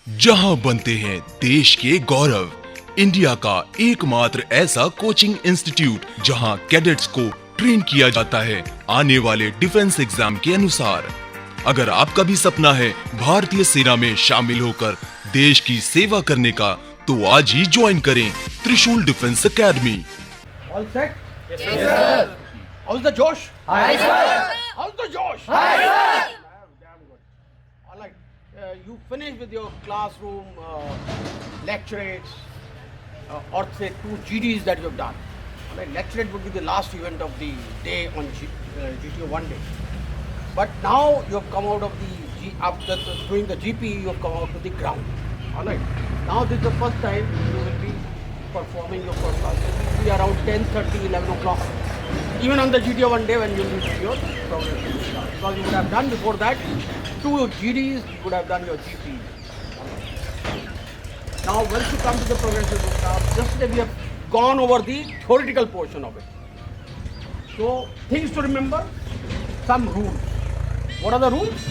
जहां बनते हैं देश के गौरव, इंडिया का एकमात्र ऐसा कोचिंग इंस्टीट्यूट जहां कैडेट्स को ट्रेन किया जाता है आने वाले डिफेंस एग्जाम के अनुसार। अगर आपका भी सपना है भारतीय सेना में शामिल होकर देश की सेवा करने का, तो आज ही ज्वाइन करें त्रिशूल defence academy. All set? Yes, sir. How's the Josh? Hi, sir. How's the Josh? Hi, sir. Damn good. All right. You finished with your classroom lecturates or say 2 GDs that you have done. All right. Lecturate would be the last event of the day on GTO 1 day. But now you have come out of after doing the GP, you have come out to the ground. All right. Now this is the first time you will be performing your first class. It will be around 10:30, 11 o'clock. Even on the GTO 1 day when you will do your progress. Because you would have done before that 2 GDs, you would have done your GP. Now once you come to the progressive class, yesterday we have gone over the theoretical portion of it. So things to remember, some rules. What are the rules?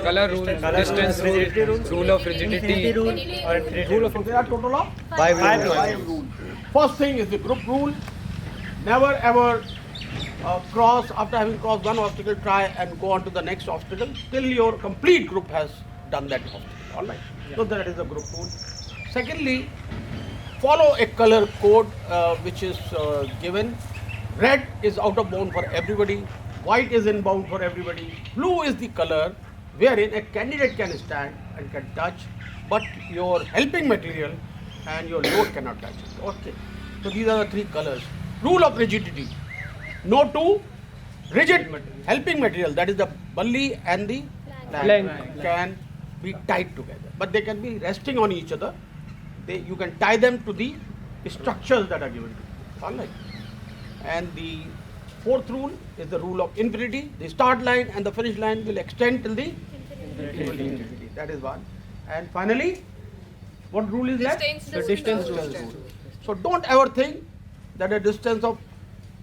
Color rule, distance rule, rule of rigidity, Rule of there are total of 5 rules. First thing is the group rule. Never ever cross after having crossed one obstacle. Try and go on to the next obstacle till your complete group has done that obstacle. All right. So that is a group rule. Secondly, follow a color code which is given. Red is out of bound for everybody. White is inbound for everybody. Blue is the color wherein a candidate can stand and can touch, but your helping material and your load cannot touch it. Okay. So these are the 3 colors. Rule of rigidity. No two rigid helping material, that is the bully and the plank, can be tied together. But they can be resting on each other. You can tie them to the structures that are given to you. All right. And the 4th rule is the rule of infinity. The start line and the finish line will extend till the infinity. That is one. And finally, what rule is left? The distance rule. So don't ever think that a distance of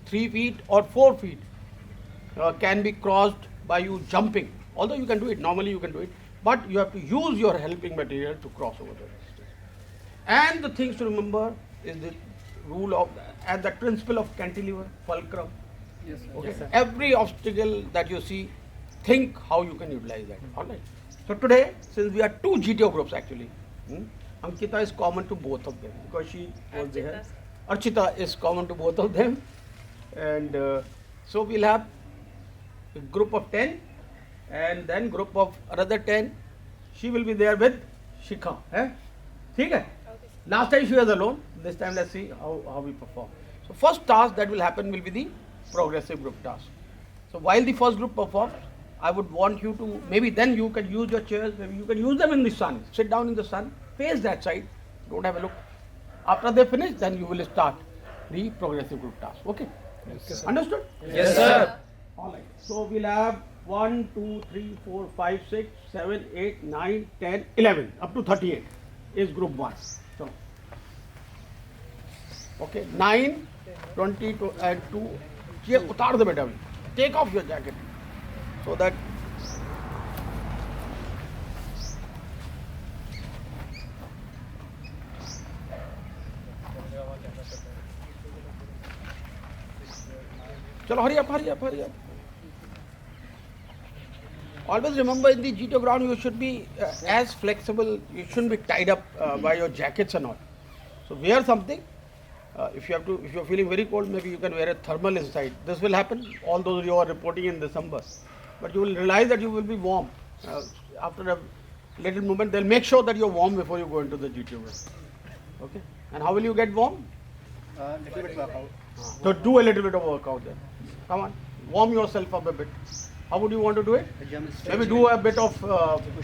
3 feet or 4 feet can be crossed by you jumping. Although you can do it, normally you can do it, but you have to use your helping material to cross over the distance. And the things to remember is the rule of and the principle of cantilever, fulcrum. Yes, Okay. Every obstacle that you see, think how you can utilize that. All right. So today, since we are 2 GTO groups actually, Ankita is common to both of them because she was there. Archita is common to both of them, and so we'll have a group of 10, and then group of another 10. She will be there with Shikha. ठीक है? Last time she was alone. This time let's see how we perform. So first task that will happen will be the progressive group task. So while the first group performs, I would want you to, maybe then you can use your chairs, maybe you can use them in the sun. Sit down in the sun, face that side, don't have a look. After they finish, then you will start the progressive group task. Okay? Yes, understood? Yes, sir. Alright. So we'll have 1, 2, 3, 4, 5, 6, 7, 8, 9, 10, 11, up to 38 is group 1. So, okay, 9, 20 and 2. ये उतार दो बेटा, take off your jacket so that चलो hurry up. Always remember, in the GTO ground you should be as flexible. You shouldn't be tied up by your jackets and all. So wear something. If you're feeling very cold, maybe you can wear a thermal inside. This will happen, although you are reporting in December. But you will realize that you will be warm. After a little moment, they'll make sure that you're warm before you go into the GTO ground. Okay? And how will you get warm? Little bit workout. So do a little bit of workout then. Come on, warm yourself up a bit. How would you want to do it? Maybe do a bit of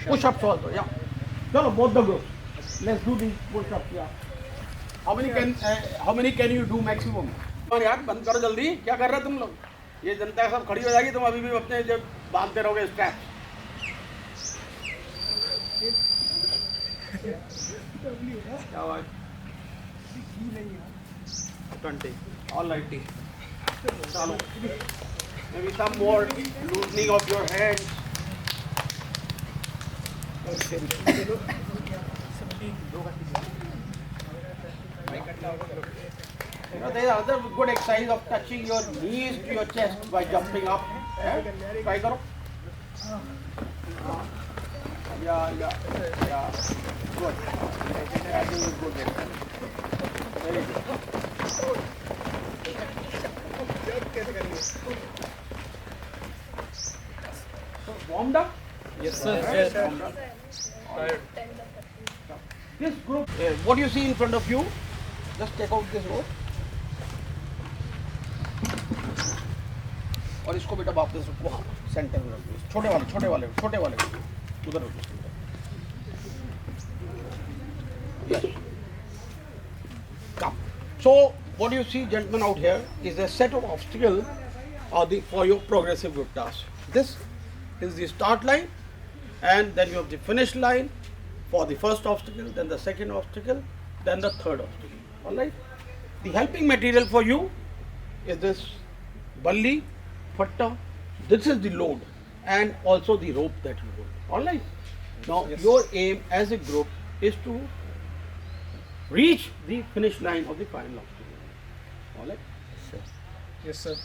push-ups also. Yeah. No, both the groups. Let's do these push-ups. Yeah. How many can you do maximum? यार बंद करो जल्दी. क्या कर रहे हो तुम लोग? ये जनता सब खड़ी हो जाएगी, तुम अभी भी अपने जब बांधते रहोगे स्ट्रैप. क्या बात? 20. All righty. चलो. Maybe some more loosening of your hands. You know, there is another good exercise of touching your knees to your chest by jumping up. Try karo. Yeah. Good. Yeah, this is good. Very good. So warmed up? Yes, sir. Warmed up. This group, what you see in front of you, just take out this rope. और इसको बेटा वापस वहाँ centre में रखो, छोटे वाले उधर रखो. Yes. Come. So what you see, gentlemen, out here is a set of obstacles for your progressive group task. This is the start line, and then you have the finish line for the first obstacle, then the second obstacle, then the third obstacle. All right. The helping material for you is this balli, fatta. This is the load, and also the rope that you hold. All right. Now your aim as a group is to reach the finish line of the final obstacle. All right. Yes, sir.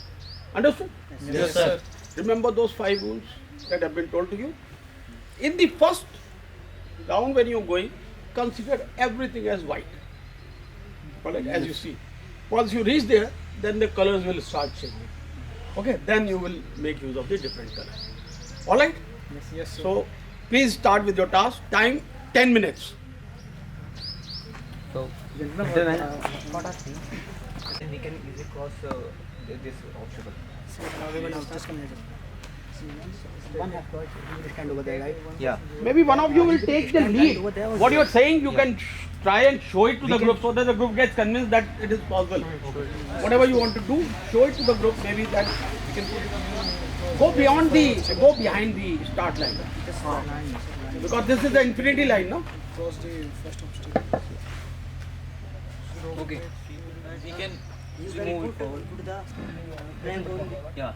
Understood? Yes, sir. Remember those 5 rules that have been told to you? In the first round when you're going, consider everything as white. All right, as you see. Once you reach there, then the colors will start changing. Okay, then you will make use of the different colors. All right? Yes, sir. So, please start with your task. Time 10 minutes. So, then we can easily cross this obstacle. One have got stand over there, right? Yeah. Maybe one of you will take the lead. What you are saying, you can try and show it to the group so that the group gets convinced that it is possible. Whatever you want to do, show it to the group. Maybe that you can go behind the start line. Because this is the infinity line, no? Okay. We can move it forward. Yeah.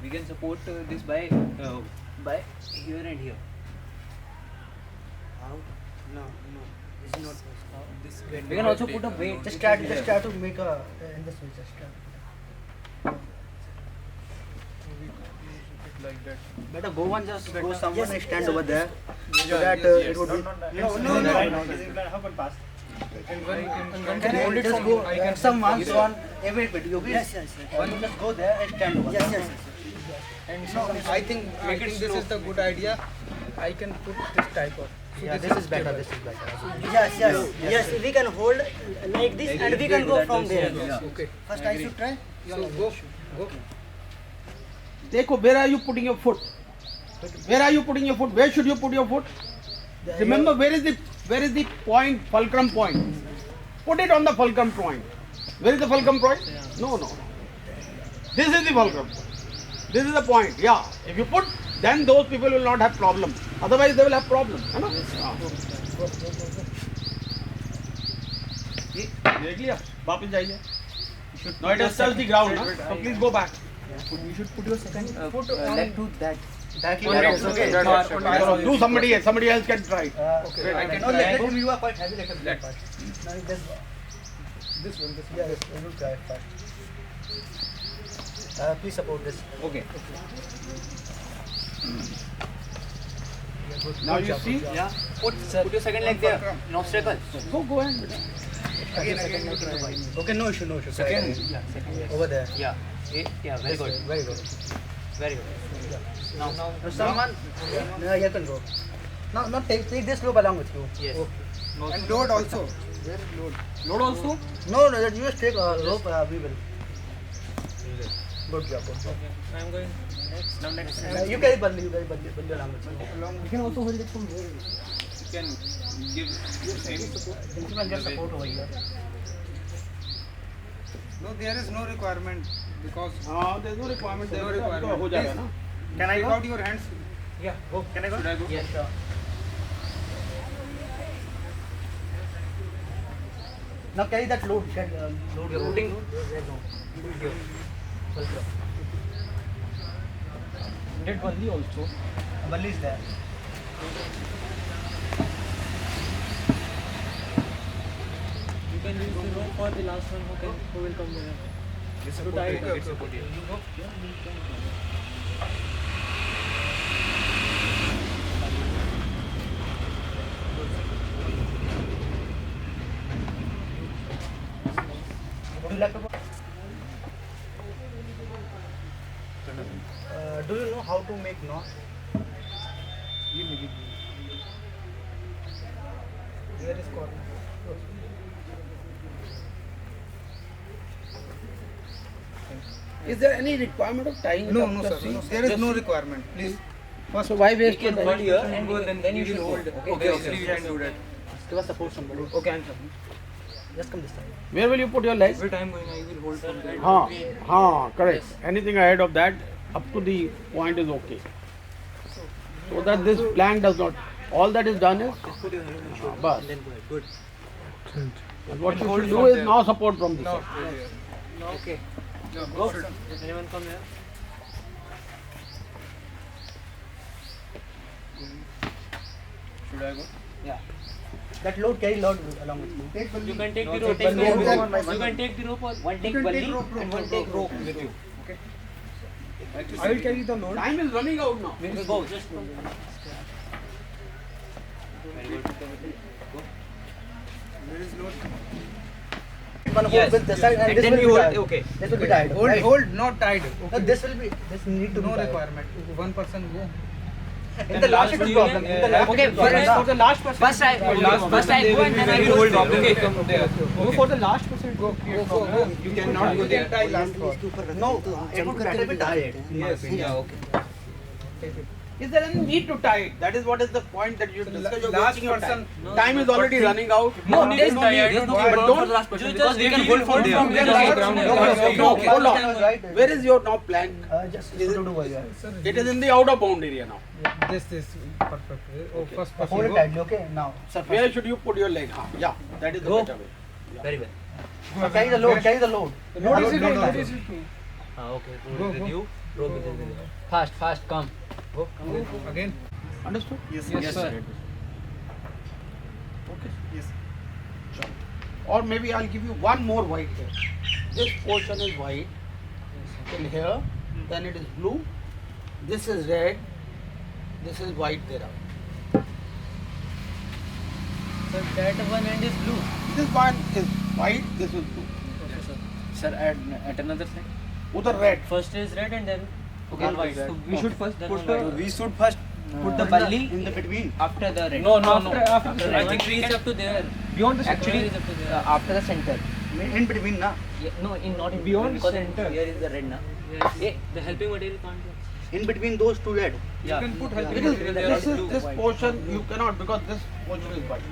We can support this by here and here. No. This is not. We can also put a weight. Just try to make a in this way. Just try. Like that. Better go one, just go someone and stand over there. So that it would be. No. Just go. Someone on every bit. You just go there and stand over. Yes. And I think this is the good idea. I can put this type of. Yeah, this is better. Yes. We can hold like this and we can go from there. Okay. First I should try. So go. Dekho, where are you putting your foot? Where should you put your foot? Remember, where is the point, fulcrum point? Put it on the fulcrum point. Where is the fulcrum point? No. This is the fulcrum point. This is the point. Yeah. If you put, then those people will not have problem. Otherwise, they will have problem. है ना? देख लिया? वापस जाइए. Now it has touched the ground. ना? So please go back. You should put your second foot leg to that. Okay. Do somebody else can try. Okay. I can try. You are quite heavy. Let us Let. now this one. Yes, we will try first. Please support this. Okay. Now you see. Yeah. Put your second leg there. No obstacle. Go ahead. Again. Okay, no issue. Second. Over there. Yeah. Very good. Very good. Now. Someone. No, you can go. No, take this rope along with you. Yes. And load also. Load also. No, you just take a rope. We will. Good job. I'm going next. Now next. You carry bundle along with you. You can also hold it from here. You can give same support. You can get support over here. No, there is no requirement because There is no requirement. no requirement. हो जाएगा ना? Can I take go? out your hands. Yeah. Go. Can I go? Should I go? Yes, sir. Now carry that load. Load. You're holding. Net only also. Balli is there. for the last one who will come here. To tie it. You go. Would you like to go? Do you know how to make knot? Here is corner. Is there any requirement of tying it No, up no, the sir. seams? No, there is no requirement. Please. So why waste You your can time? hold here and then you should hold. Okay, we can do that. Give us support somebody. Okay, I'm coming. Just come this time. Where will you put your legs? Every time going, I will hold from there. Correct. Anything ahead of that, up to the point is okay. So that this plank does not. All that is done is. Bas. Then go ahead. Good. And what you should do is now support from this No, side. Okay. no, Go. should- Anyone come here? Should I go? That load, carry load along with you. You can take the No, rope. take the rope. You can take the rope or one take Balli and one take rope with you. I will carry the load. Time is running out now. We will go. Just go. There is load. One hold Yes. with this side and And this then will you be hold. tied. Okay. This will be tied. Hold, right? hold, not tied. No, this will be. This need to No be tied. requirement. One person go. In the last you problem. can- In the last Okay, problem. for the last person. First I go and then I will hold it. Okay. Go for the last person. Go. Go. You cannot go there. Tie last one. No, it would better be tied. Yes. Yeah. Okay. Is there any need to tie it? That is what is the point that you discuss. You're Last wasting your person. time. Time is already running out. No, there's no need. But But don't. last person because we can hold from there. from there. No, hold on. Where is your now plank? Just to do over here. It is in the outer bound area now. This is perfect. Oh, first person. Hold it go. tightly, okay? Now. Where should you put your leg? Yeah, that is the Go. better way. Very well. Carry the load. Carry the load. Load is it? Load Load tied. is it? Okay. Go, With go. you. Rope is with you. Fast. Come. Go. Again. Understood? Yes, sir. Okay. Yes. Or maybe I'll give you one more white here. This portion is white till here, then it is blue. This is red. This is white there. So that one end is blue. This one is white. This is blue. Sir, at another side. Udhar red. First is red and then Okay. white. So we should first Put put the. the We should first put the balli In the between. after the red. No. After the red. I think reach up to there. Beyond the Actually, center. reach up to there. After the center. In between, na. Yeah, no, not in Beyond because center. here is the red na. Yeah, the helping material can't. In between those two red. You can put Yeah. helping It is, material there. this is this portion you cannot because this portion is white.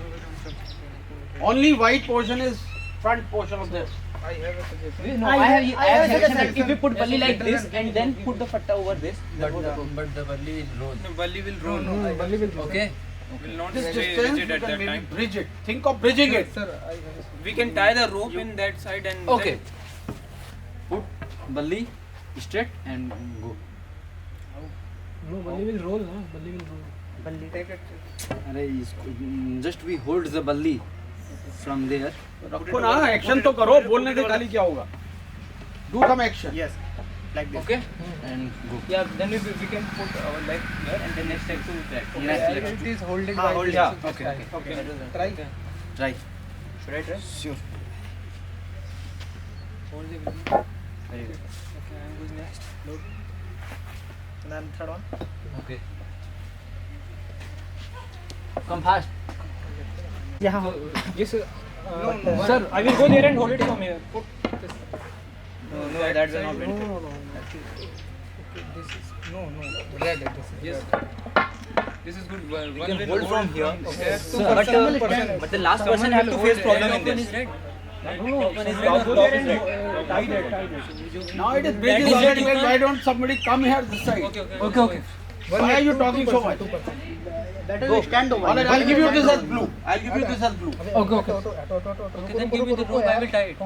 Only white portion is front portion of this. I have a suggestion. No, I have a suggestion. If we put balli like this and then put the fatta over this, that would But the balli will roll. No, Balli will roll. Okay. Will not This stay distance rigid you at can that maybe time. bridge it. Think of bridging it. Sir, we can tie the rope in that side and okay. Put balli straight and go. Balli take it. Just we hold the balli from there. रखो ना action तो करो बोलने से खाली क्या होगा do some action Yes. Like this. Okay. And go. Yeah. Then we can put our leg here and then next step to that. Yes, Next yes. leg. It is holding Ah, by hold this. it. Yeah, okay. Okay. That is that. Try. Try. Should I try? Sure. Hold the balli. Very good. Okay, I'm going next. Load. And then third one. Okay. Come fast. Yeah. Yes, sir. no, Sir, I will go there and hold it from here. Put this. No, that will not be. No. Okay, this is red. This is Yes. This is good. We can hold from here. Okay. But the last person have to face problem in this. Red. One is red. Go there and now it is bridge is already made. Why don't somebody come here this side? Okay. Why are you talking so much? Better you stand over. All right, I'll give you this as blue. I'll give you this as blue. Okay, then give me the rope. I will tie it.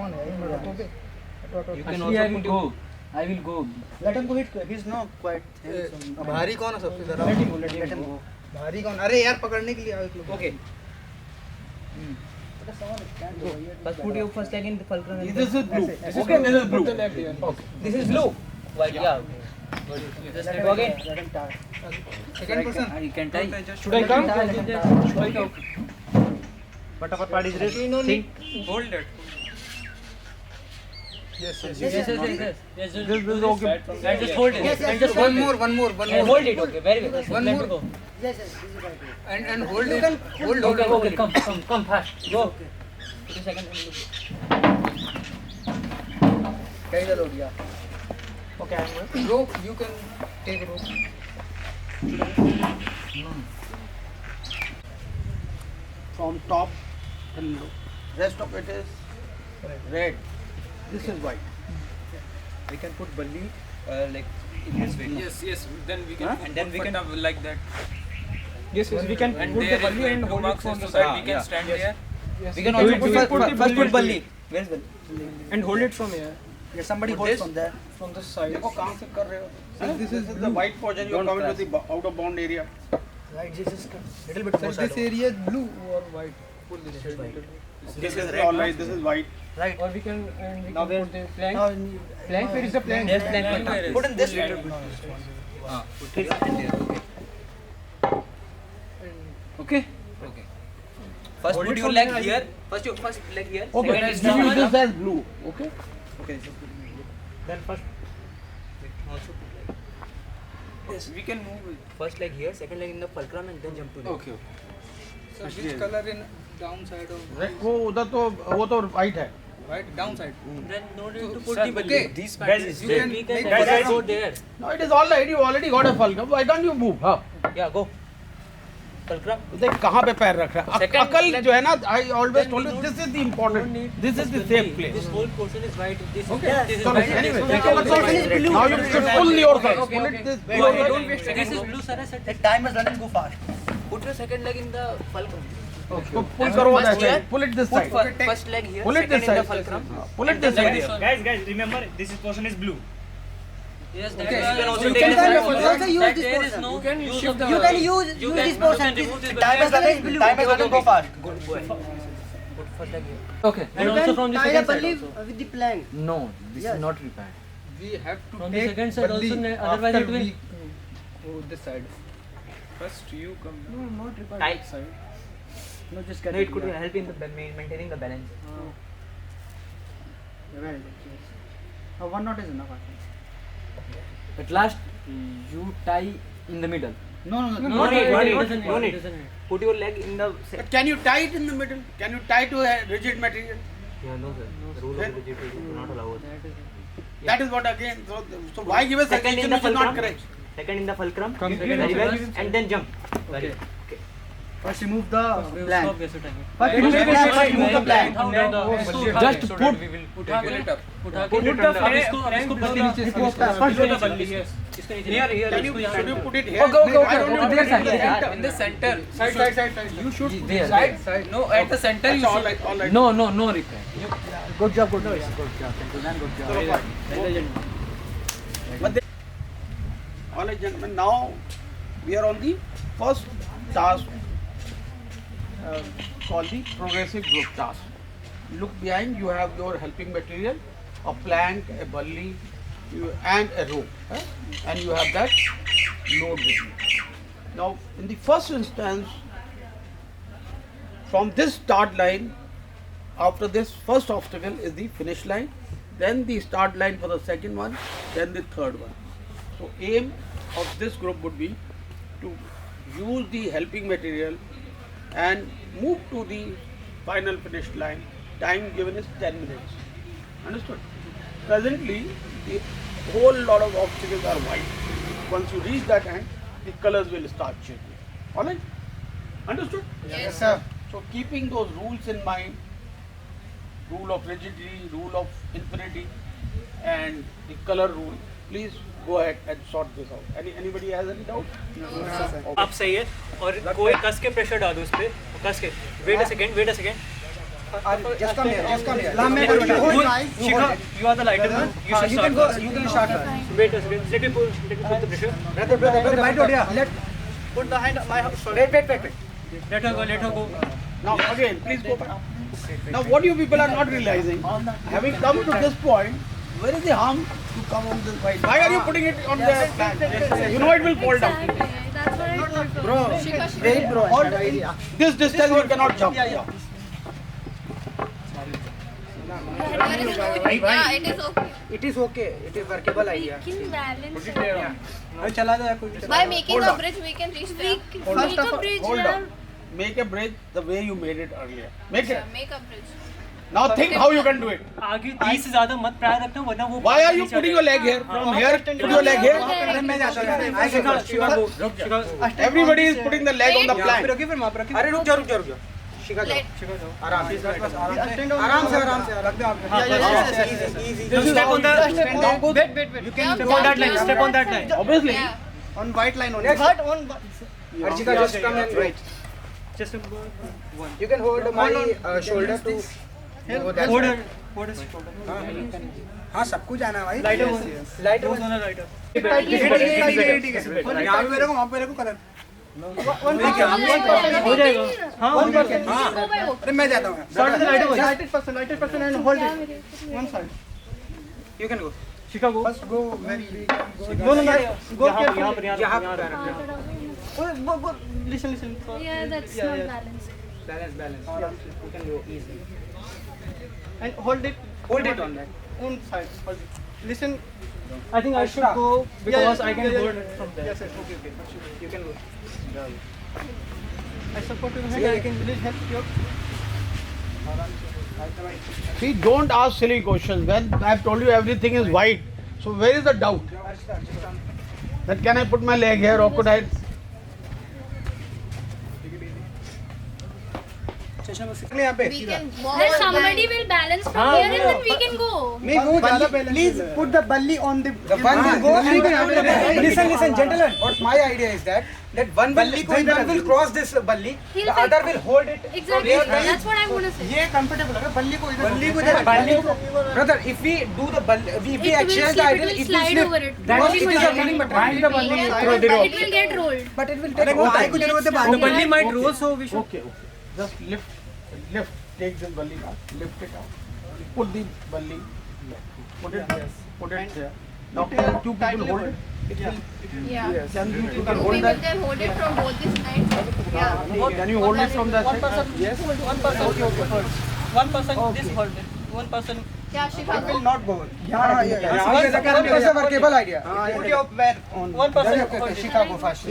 You can also put go. I will go. Let him go hit. He's not quite. भारी कौन है सबसे ज़्यादा? Let him go. भारी कौन? अरे यार पकड़ने के लिए आओ एक लोग. Okay. First put your first leg in the fulcrum. and This then- is blue. Okay, this is blue. Okay. This is blue. White, yeah. Just go again. Second person. You can tie. Should I come? Should I come? Fatapat part is ready. Think. Hold it. Yes. Yes, yes, yes, yes. Yes, just, This is okay. and just hold it. Yes, yes, and just One hold more, it. one more, one And more. hold it, okay. Very good. One Let more. me go. Yes, this is right. And hold it. Hold Okay, on. okay, come fast. Go. 2 seconds. Carry the load, yeah. Okay, I'm going. Rope, you can take rope. From top till low. Rest of it is red. This is white. We can put balli like in this way. Yes. Then we can. And then we can like that. Yes, we can And put the there, balli and two hold it marks from on the the side. side. We can yeah. stand there. We can also put first put balli. Where's balli? And hold it from here. Yeah, somebody Put holds this. from there. From the side. देखो कहाँ से कर रहे हो? This is the white portion. You are coming to the out of bound area. Right, this is little bit Sir, more side. this area is blue or white? Put this is white. This is all right. This is white. Right. Or we can and we Now can put the plank. Now, Plank, where is the plank? Yes, plank. put in this. Put here and there. Okay. Okay. First Hold put it your from leg here. here. First your first leg here. Okay. Second is Give you down. this as blue. Okay. Okay. Then first. Also put leg. Yes, we can move it. First leg here, second leg in the fulcrum and then jump to the. Okay. So which color in downside of वो उधर तो वो तो white है. white? Downside. Then no need to put Sir, the balli. okay. These Guys, parts is you there. can We can make first that go there. No, it is all right. You already got a fulcrum. Why can't you move? हाँ. Yeah, go. Fulcrum. देख कहाँ पे पैर रख रहा है. Second अकल leg- जो है ना, I always Then told we you don't- this is the Don't important. need This is the balli. safe place. This whole portion is white. This is Okay. this is So white. anyway, This take is your white. control. This is blue. Now you should pull yourself. Okay, Pull okay. it this. Wait, pull wait, it. don't wait. This is blue, sir. I said. The time is running too fast. Put your second leg in the fulcrum. उसको pull करो First that here. side. Pull it this Put side. first leg here, Pull it second this in the side. fulcrum. Pull it this And then side. this one. Guys, remember this portion is blue. Yes, that Okay, is- you can also you take can this also one. use Also use that this there is portion. no You can use shift of the- the- You can use you this can portion. remove this Time is balli. running. Time is running too fast. Good boy. Put first leg here. Okay. And also from the tie the second balli side also. with the plank. No, this Yes. is not required. We have to From the take second side balli also, otherwise after it will- we go this side. First you come. No, not required. Tight. This side. No, just No, it could help in the maintaining the balance. One knot is enough. At last, you tie in the middle. No, no, no. No No need, need, no no need, need, doesn't no need, need. doesn't need. Put your leg in the. But can you tie it in the middle? Can you tie to a rigid material? Yeah, no sir. The rule of rigidity do not allow us. That is what again. So why give a Second in suggestion the which is not fulcrum. correct? Second in the fulcrum. Come Very second. well. And then jump. Okay. First remove the We will plank. stop this time. First remove the plank. First remove the plank. Just So put that we will उठा pull के it up. उठा के Put it अब under. इसको बल्ली नीचे से First below the balli, yes. इसको नीचे Here, इसको can you, यहाँ should you पे- put it here? Okay, okay, Why okay. don't you On put this it side, in the center? In the center. Side. You should There. side. No, at the center you All should. right, all right. No required. Good job, good job. Good job. Good job. So fine. But they- all right, gentlemen. Now we are on the first task called the progressive group task. Look behind. You have your helping material, a plank, a balli, and a rope, and you have that load with you. Now, in the first instance, from this start line, after this first obstacle is the finish line, then the start line for the second one, then the third one. So aim of this group would be to use the helping material and move to the final finish line. Time given is 10 minutes. Understood? Presently, the whole lot of obstacles are white. Once you reach that end, the colors will start changing. Alright? Understood? Yes, sir. So keeping those rules in mind, rule of rigidity, rule of infinity, and the color rule, please go ahead and sort this out. Anybody has any doubt? आप सही है और कोई कस के pressure डालो इस पे कस के wait a second Just come here. Just come here. Shikha you are the lighter one you should You start can go. first. You can start. Wait a second let me put the pressure Brother, bite out here. Let. Put the hand. My. Wait. let her go Now again, please go back. Now what you people are not realizing, having come to this point, where is the harm to come on this white? Why are you putting it on the plant? You know it will fall down. That's what I thought. Bro, wait bro, I have idea. This distance you cannot jump. Yeah, it is okay. It is okay. It is workable We idea. can balance it. अरे चला जाए कोई. By making a bridge, we can reach there. Make a bridge, Hold yeah. on. Make a bridge the way you made it earlier. Make it. Make a bridge. Now think how you can do it. आगे 30 से ज़्यादा मत प्राय रखना वरना वो Why are you putting your leg here? From here, put your leg here. अरे मैं जाता हूँ. Everybody is putting the leg on the यहाँ पे plank. रखिए फिर वहाँ पे रखिए. अरे रुक जाओ. शिखा जाओ. आराम से रख दो आप. Step on the Yeah. you can step on that line. Step on that line. Obviously. Yeah. On white line only. Archika, just come and right. Just You can hold my shoulder to go that hold side. her. Hold her shoulder. हाँ सब कुछ आना है भाई. Lighter. Lighter. Those on the lighter. ठीक है. यहाँ पे मेरे को वहाँ पे मेरे को कलर. हो जाएगा. हाँ हो जाएगा. अरे मैं जाता हूँ. Start with the lighter one. 90% and hold it. One side. You can go. Chicago. First go very. No. Go यहाँ पर. Listen. Yeah, that's not balanced. Balance. You can go easy. And hold it. Hold it on that. On side. Listen. I think I should go because I can hold it from there. Yes, okay. You can go. I support your hand. I can really help you. See, don't ask silly questions. When I have told you everything is white, so where is the doubt? That can I put my leg here or could I? यहाँ पे. We can walk. Then somebody will balance from here and then we can go. नहीं वो ज़्यादा पहले. Please put the balli on the. The one will go. Listen, gentlemen. What my idea is that one will cross this balli, the other will hold it. Exactly. That's what I'm gonna say. ये comfortable है. बल्ली को इधर. Brother, if we do the balli, if we It will exchange the slip, idea, it will it slide slip. over it. Because it is a running material. It will get rolled. But it will take more time. The balli might roll, so we should. Okay. Just lift. Take this balli out. Lift it out. Put the balli. Put it there. Put it there. Now can two people hold it? Yeah. Can you two Two can hold people that? can hold it from both the sides. Yeah. Can you hold it from that side? Yes. One person. One person. This hold it. One person. Yeah, Chicago. Not go. Yeah. Workable idea. Put your wear on. One person. Chicago first.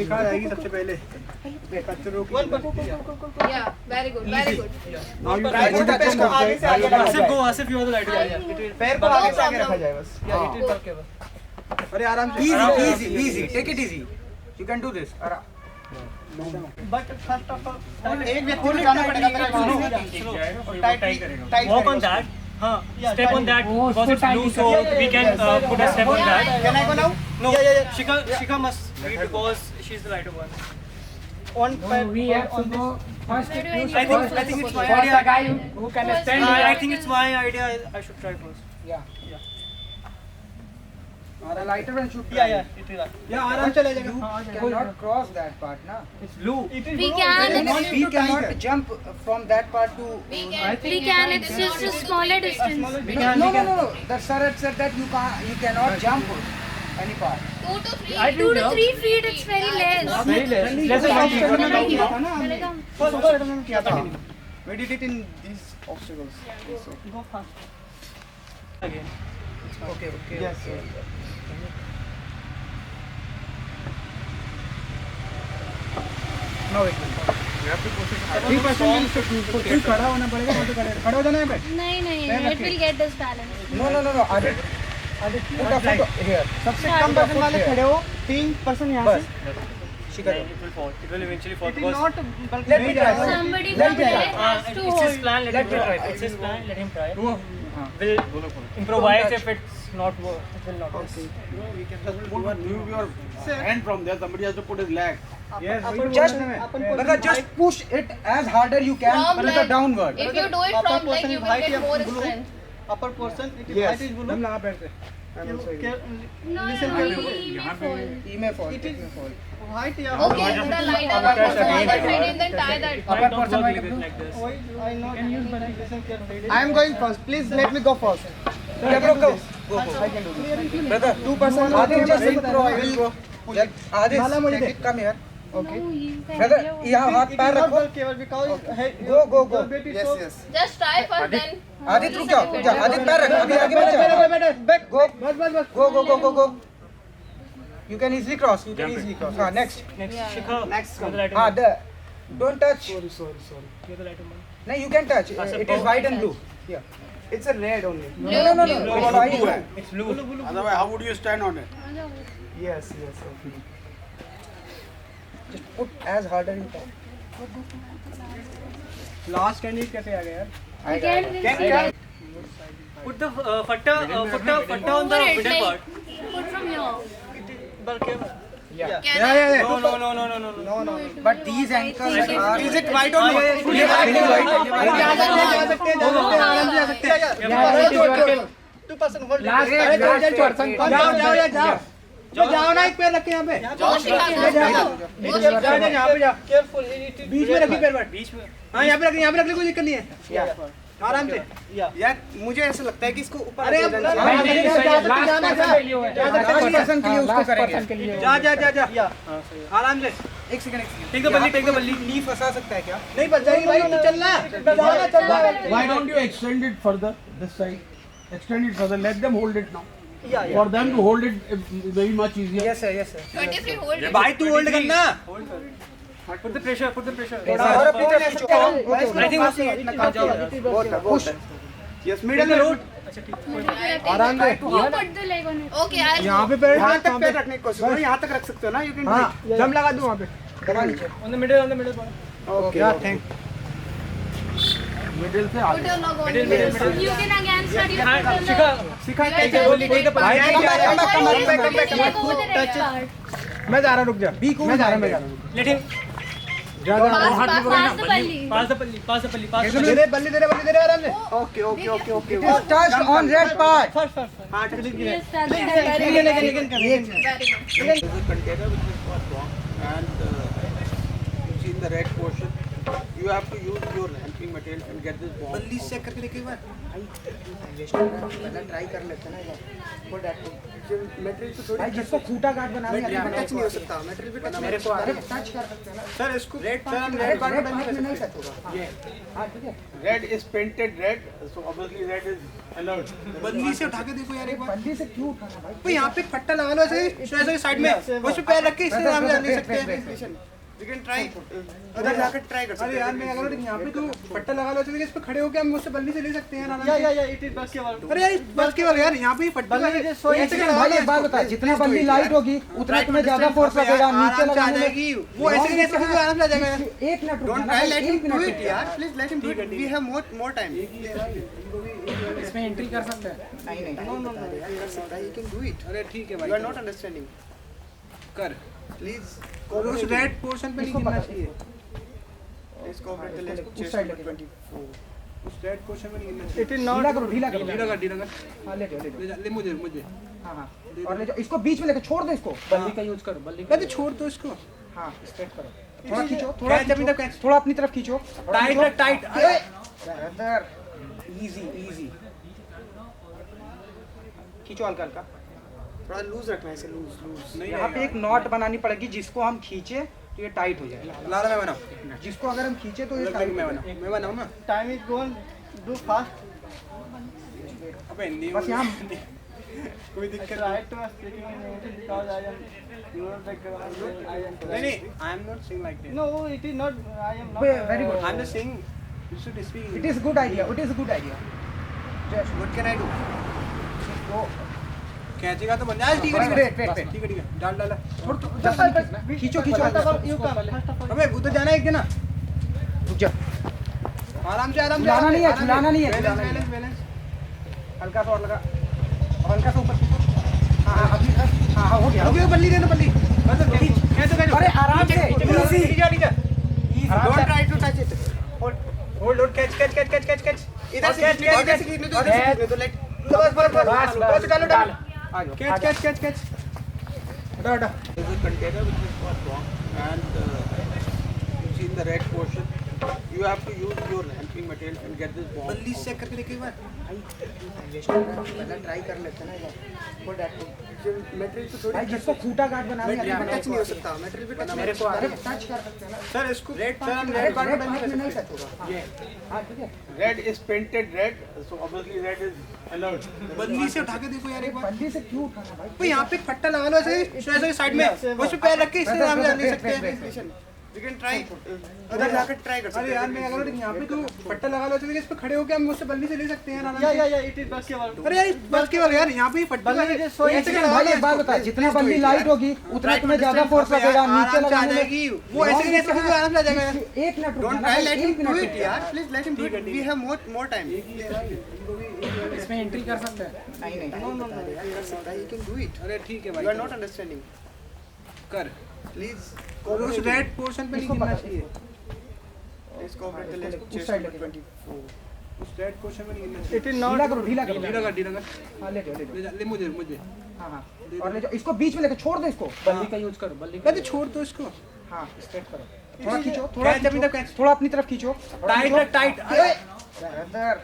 One person. Yeah, very good. Very good. Now you Right, can hold it from आगे that से आगे side. Asif, go. Asif, you are the lighter. Yeah. It will. पैर को आगे से आगे रखा जाए बस. Yeah, it will work. अरे आराम से. Easy. Take it easy. You can do this. But first of all, एक व्यक्ति को जाना पड़ेगा मेरे को. walk on that. Step on that because it's blue, so we can put a step on that. Can I go now? No, Shika must lead because she's the lighter one. We have to go first. I think it's my idea. The guy who can stand I here. think it's my idea. I should try first. हमारा lighter one should. Yeah, it will. Yeah, आराम चले जाएगा. You cannot cross that part, ना. It's blue. We can. We cannot jump from that part to. We can. It's just a smaller distance. No. The sir had said that you cannot jump any part. 2 to 3 feet. It's very less. Very less. Less than 1 feet. We did it in these obstacles. Go fast. Again. Okay. Yes. No, wait. You have to push it. 3% खड़ा होना पड़ेगा. खड़ा हो जाना है पे. नहीं. It will get disbalanced. No. Adit, put a foot here. सबसे कम परसेंट वाले खड़े हो 3% यहाँ से. It will fall. It will eventually fall because Let me try. Somebody from there has to it's his hold. plan. Let him try. It's his plan. Let him try. We'll improvise if it's not work. It will not work. Move your hand from there. Somebody has to put his leg. Just push it as harder you can, From but leg. downward. If you do it from leg, you will get more strength. Upper portion. Yes. Height is below. I'm also No, Listen no, carefully. he may fall. He may fall. It may fall. Height, yeah. Okay, the line on the other side and then tie that. Upper portion Work height. with it like this. I know. Can use balli. Listen carefully. I am going first. Please let me go first. Yeah, bro, go. Go. I can do this. Brother, 2% Adit, just throw. I will go. Adit, Bala मुझे take it. Come here. Okay. No, he can. Brother, यहाँ हाथ पैर रखो. because Go, go, go. Yes, yes. Just try first then. Aadit रुक जाओ. जा, आदित पैर रख. अभी आगे मत जाओ. Back. Go. बस. Go, go, go, go, go. You can easily cross. You can easily cross. हाँ, next. Next, Shikha. Next You're the lighter हाँ, man. don't touch. Sorry. You're the lighter man. No, you can touch. It is white and blue. Yeah. It's a red only. No. It's white. It's blue. Otherwise, how would you stand on it? Yes. Just put as hard as you can. Last candidate कैसे आ गया यार? Again, Put the fatta on the Over it, middle like- part. put from here. Yeah. Can No. But these ankles are. Is it white or not? जाओ ना एक पैर रख के यहाँ पे Careful. बीच में रखी पैर बट बीच में. हाँ यहाँ पे रख ले कोई दिक्कत नहीं है आराम से यार मुझे ऐसा लगता है कि इसको ऊपर अरे पर्सन के लिए उसको करेंगे. जा आराम से एक सेकंड. Take the balli. नी फंसा सकता है क्या? नहीं बच जाएगी भाई तू चलना Why don't you extend it further this side? Extend it further. Let them hold it now. For them to hold it very much easier. Yes sir. 23 hold it. भाई तू होल्ड करना Put the pressure. और अपनी तरफ खींचो. I think उसकी Push. Yes middle road आराम से You put the leg on it. Okay, I'll यहाँ पे पैर यहाँ तक पैर रखने की कोशिश करो यहाँ तक रख सकते हो ना यू कैन दम लगा दूं वहाँ पे दबा नीचे. on the middle part. Okay यार थैंक Middle से put your leg on it. You can again start your Shikha. सिखा Take कैसे the balli. भाई Leg over the red part. मैं जा रहा रुक जा मैं जा रहा Let him. Pass the balli. Pass the balli. तेरे बल्ली आराम से okay It is touched on red part. हाँ ठीक है Yes, that's very good. Very good. There's a container which is for wrong and you see in the red portion you have to use your helping material and get this bomb. बल्ली check करके देखिए एक बार पहले try कर लेते हैं ना. For that. Material तो थोड़ी भाई जिसको खूंटा गार्ड बनाना है टच नहीं हो सकता मटेरियल भी टच मेरे को टच कर सकते हैं ना. सर इसको रेड रेड पार्ट में नहीं टच होगा. हाँ ठीक है. Red is painted red, so obviously red is alert. बल्ली से उठा के देखो यार एक बार बल्ली से क्यों उठाना भाई? भाई यहाँ पे एक फट्टा लगा लो ऐसे साइड में उस पे पैर रख के इससे हम ले सकते हैं वी कैन ट्राई उधर जाकर ट्राई कर सकते हैं. अरे यार मैं अगर यहाँ पे तो फट्टा लगा लो इस पे खड़े होके हम उससे बल्ली से ले सकते हैं आराम से. या इट इज बस के वाला. अरे यार बस के वाला यार यहाँ पे फट्टा लगा भाई एक बात बता, जितना बल्ली लाइट होगी उतना तुम्हें ज्यादा फोर्स लगेगा नीचे लगाने में. वो ऐसे आराम से आ जाएगा यार. एक मिनट रुक डोंट जाना, ट्राई लेट एक हिम डू मिनट इट यार please let him do it we have more time. इसमें एंट्री कर सकते हैं. नहीं नो कर सकता है यू कैन डू इट. अरे ठीक है भाई. You are not understanding. कर प्लीज उस रेड पोर्शन पे नहीं गिरना चाहिए. लेट्स कोऑपरेट द लेफ्ट उस साइड 24. उस रेड पोर्शन में नहीं गिरना चाहिए. इट इज नॉट ढीला करो. ढीला कर. हाँ ले जाओ ले मुझे. हाँ और ले जाओ इसको बीच में लेके छोड़ दो इसको. बल्ली का यूज करो. बल्ली मैं तो छोड़ दो इसको. हाँ स्ट्रेट करो. थोड़ा खींचो थोड़ा अपनी तरफ खींचो. टाइट. ब्रदर इजी खींचो हल्का. थोड़ा लूज रखना है इसे लूज. यहाँ पे एक नॉट बनानी पड़ेगी जिसको हम खींचे तो ये टाइट हो जाएगा. लाला मैं बनाऊं. जिसको अगर हम खींचे तो ये टाइट मैं बनाऊं ना. Time is going do fast. अबे हिंदी बस यहाँ कोई दिक्कत नहीं. I am not saying like this. No it is not. I am very good. I am just saying you should speak. It is good idea. What can I do? वो कैचेगा तो बन जाए. ठीक है वेट. ठीक है डाल. खींचो अबे उधर जाना है क्या ना. रुक जा. आराम से झुलाना नहीं है. बैलेंस. हल्का सा और लगा. हल्का सा ऊपर खींचो. हाँ अभी हाँ हो गया. रुको बल्ली देना बल्ली. बस कैसे. अरे आराम से ठीक है. Don't try to touch it. Hold catch. इधर से खींचने दो. लेट. बस डालो. आ जाओ कैच कैच कैच कैच हटा हटा There's a container which is got wrong, and you see in the red portion, you have to use your helping material and get this bomb. बल्ली से चेक करके देखिए एक बार पहले ट्राई कर लेते हैं ना एक बार वो मटेरियल तो थोड़ी जिसको खूटा गार्ड बना मटेरियल पे टच नहीं हो सकता मटेरियल पे टच मेरे को टच कर सकते हैं ना सर इसको रेड सर हम रेड कार्ड नहीं टच होगा हाँ ठीक है Red is painted red, so obviously red is alert. बल्ली से उठा के देखो यार एक बार बल्ली से क्यों उठाना भाई भाई यहाँ पे एक पट्टा लगा लो ऐसे ऐसे साइड में उस पे पैर रख के इससे हम जा नहीं सकते हैं वी कैन ट्राई उधर जाकर ट्राई कर सकते अरे यार मैं अगर यहाँ पे तू पट्टा लगा लो तो इस पे खड़े होके हम उससे बल्ली से ले सकते हैं आराम से या इट इज बस के वाला अरे यार बस केवल यार यहाँ पे पट्टा भाई एक बात बता जितना बल्ली लाइट होगी उतना तुम्हें ज्यादा फोर्स लगेगा नीचे लगाने में वो ऐसे नहीं ऐसे करके आराम से आ जाएगा यार एक minute don't try let him do it यार please let him do it we have more time इसमें एंट्री कर सकते हैं नहीं नो नो नो कर सकता है यू कैन डू इट अरे ठीक है यू भाई आर नॉट अंडरस्टैंडिंग कर प्लीज उस रेड पोर्शन पे नहीं गिरना चाहिए प्लीज कोऑपरेट द लेफ्ट उस चेस्ट साइड नंबर 24 उस रेड पोर्शन में नहीं गिरना चाहिए इट इज नॉट ढीला कर हां ले ले मुझे हां हां और ले जाओ इसको बीच में लेके छोड़ दो इसको बल्ली का यूज करो बल्ली का छोड़ दो इसको हां स्ट्रेट करो थोड़ा खींचो थोड़ा कैच अभी तक कैच थोड़ा अपनी तरफ खींचो tight tight brother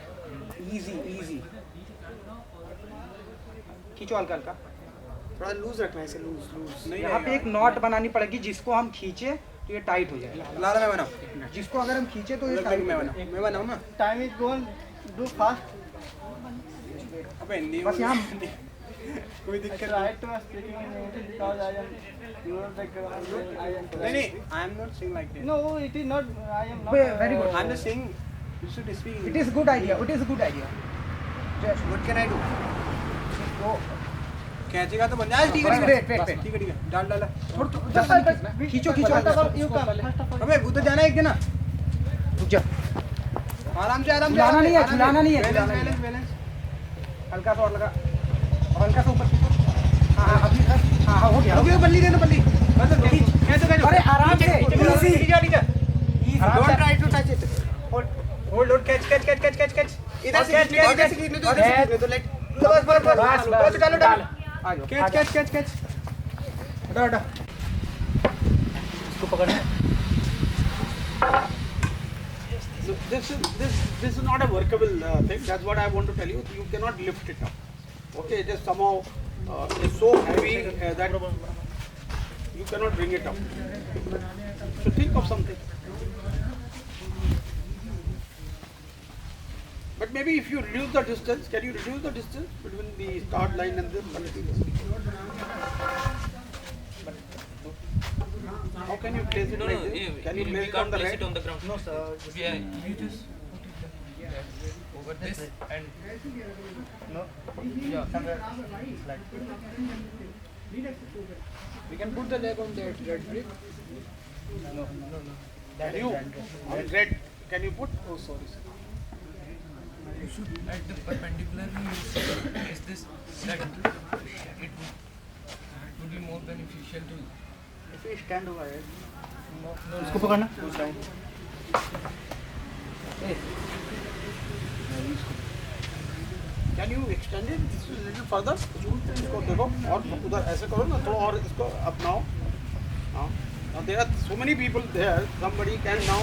easy easy खींचो हल्का हल्का थोड़ा लूज रखना है इसे लूज लूज यहाँ पे एक नॉट बनानी पड़ेगी जिसको हम खींचे तो ये टाइट हो जाएगा। लाला मैं बनाऊं जिसको अगर हम खींचे तो ये टाइट मैं बनाऊं ना time is going do fast अबे नहीं बस यहाँ कोई दिक्कत try to speaking in English because I am you are the नहीं I am not saying like that no it is not I am not very good. I am just saying you should speak it is good idea it is good idea what can I do कैचेगा तो बन जाए ठीक है Wait, wait, बस, wait. ठीक है डाल डाला खींचो खींचो first of all you come first of all अबे उधर जाना है एक ना रुक जा आराम से झुलाना नहीं है, झुलाना नहीं है, बैलेंस झुलाना नहीं है। बैलेंस बैलेंस हल्का सा और लगा और हल्का सा ऊपर खींचो हाँ हाँ अभी हाँ हाँ हो गया हो गया बल्ली दे दो बल्ली बस खींच कैसे कैसे अरे आराम से don't try to touch it hold hold catch catch catch catch catch catch इधर से कैच खींचने दो, इधर से खींचने दो, इधर से खींचने दो, लेट बस डालो डालो आ जाओ कैच कैच कैच कैच हटा हटा इसको पकड़ना This is not a workable thing. That's what I want to tell you. You cannot lift it up. Okay, it is somehow it's so heavy that you cannot bring it up. So think of something. But maybe if you reduce the distance, can you reduce the distance between the start line and this? How can you place it like this? Can you place it on the right? on the ground. No, sir. Yeah, you just over this and no. Yeah, somewhere like. we can put the leg on that red brick Can you? On red, can you put? oh sorry sir. You should at the perpendicularly is this that it would be more beneficial to. If we stand over it. इसको पकड़ना Can you extend it this is little further? इसको देखो और उधर ऐसे करो ना थोड़ा और इसको up now. Now there are so many people there. Somebody can now.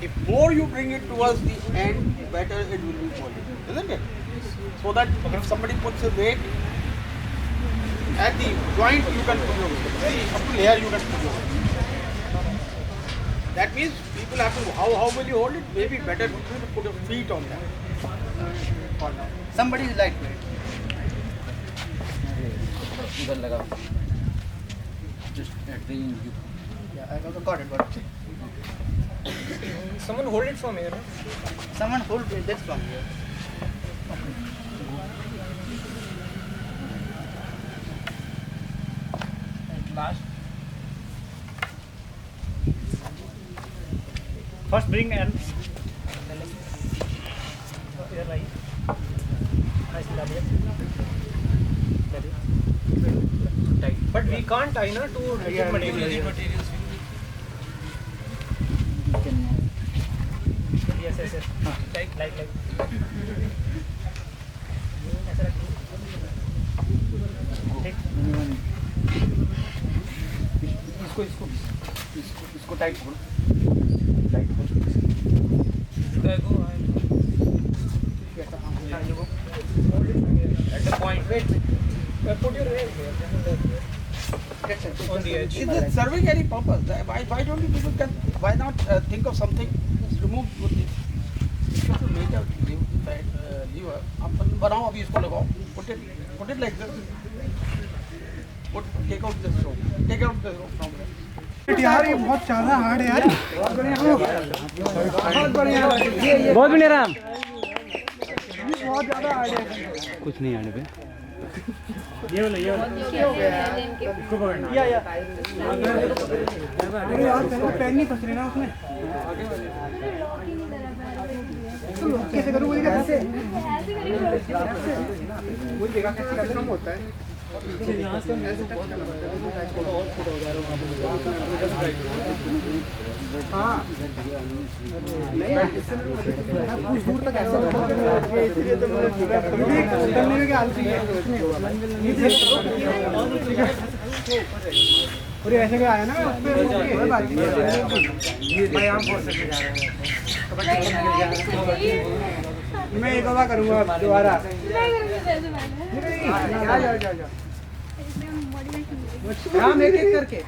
If more you bring it towards the end, better it will be for you, isn't it? So that if somebody puts a weight at the joint, you can put your weight. See, up to here you can put your weight. That means people have to. How will you hold it? Maybe better to put your feet on that. somebody is lightweight इधर लगा just at the end you yeah I got it someone hold it from here no? someone hold this from here last first bring and here right nice tight but we can't tie na to rigid material Materials yes like ऐसा रख इसको tight करो। At the point, wait. Put your hand here. On the edge. Is it serving any purpose? Why don't you people can, why not think of something, just remove this. To make a lever, अपन बनाओ अभी इसको लगाओ, put it like this. Take out this rope from there. यार ये बहुत ज्यादा hard है यार। बहुत बढ़िया राम। बहुत ज्यादा हार्ड है। कुछ नहीं आने पे। ये वाला इसको पकड़ना। अरे यार तेरे पैर नहीं फंस रहे ना उसमें। कैसे करूँ वही कैसे? वो देखा कैसे करना होता है। हाँ नहीं दूर तक ऐसा इसलिए तो करने में क्या आलसी है और ऐसे क्या आया ना भाई हम फोर्स से जा रहे हैं मैं एक बार करूँगा दोबारा हम एक एक करके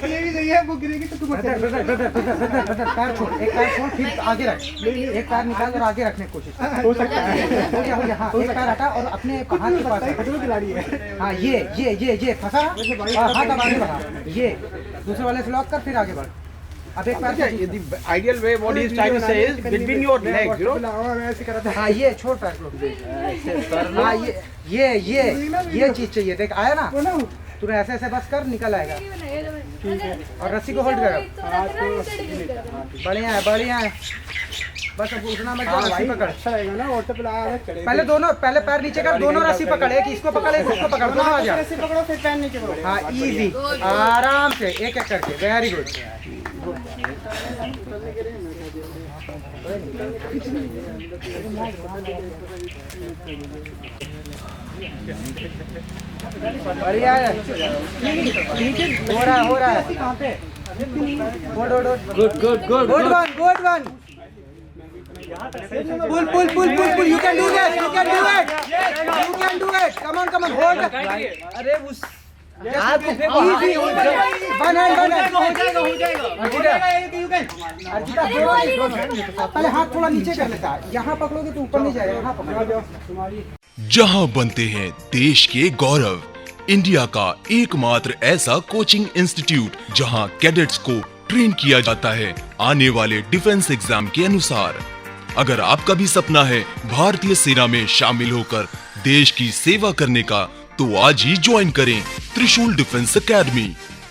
ये भी सही है वो गिरेगी तो तू पैर छोड़ एक पैर छोड़ फिर आगे रख एक पैर निकाल और आगे रखने की कोशिश हो सकता है हो गया हाँ एक पैर हटा और अपने हाथ के पास खिलाड़ी है हाँ ये फंसा हाथ अब आगे बढ़ा ये दूसरे वाले से लॉक कर फिर आगे बढ़ अब एक पैर The ideal way what he is trying to say is between your legs, you know. हाँ ये छोड़ पैर हाँ ये चीज चाहिए देख आया ना तूने ऐसे ऐसे बस कर निकल आएगा और रस्सी को होल्ड करो बढ़िया है बस अब उठना मत रस्सी पकड़ अच्छा रहेगा ना और तो पहले पैर नीचे कर दोनों रस्सी पकड़ एक इसको पकड़ एक उसको पकड़ दोनों आ जा रस्सी पकड़ो फिर पैर नीचे पकड़ो हाँ इजी आराम से एक एक करके वेरी गुड बढ़िया है हो रहा है कहाँ पे good one pull you can do it come on hold अरे उस आपको easy हो जाएगा पहले हाथ थोड़ा नीचे कर लेता है यहाँ पकड़ोगे तो ऊपर नहीं जाएगा यहाँ पकड़ जाओ तुम्हारी जहां बनते हैं देश के गौरव, इंडिया का एकमात्र ऐसा कोचिंग इंस्टीट्यूट जहां कैडेट्स को ट्रेन किया जाता है आने वाले डिफेंस एग्जाम के अनुसार। अगर आपका भी सपना है भारतीय सेना में शामिल होकर देश की सेवा करने का, तो आज ही ज्वाइन करें त्रिशूल डिफेंस एकेडमी।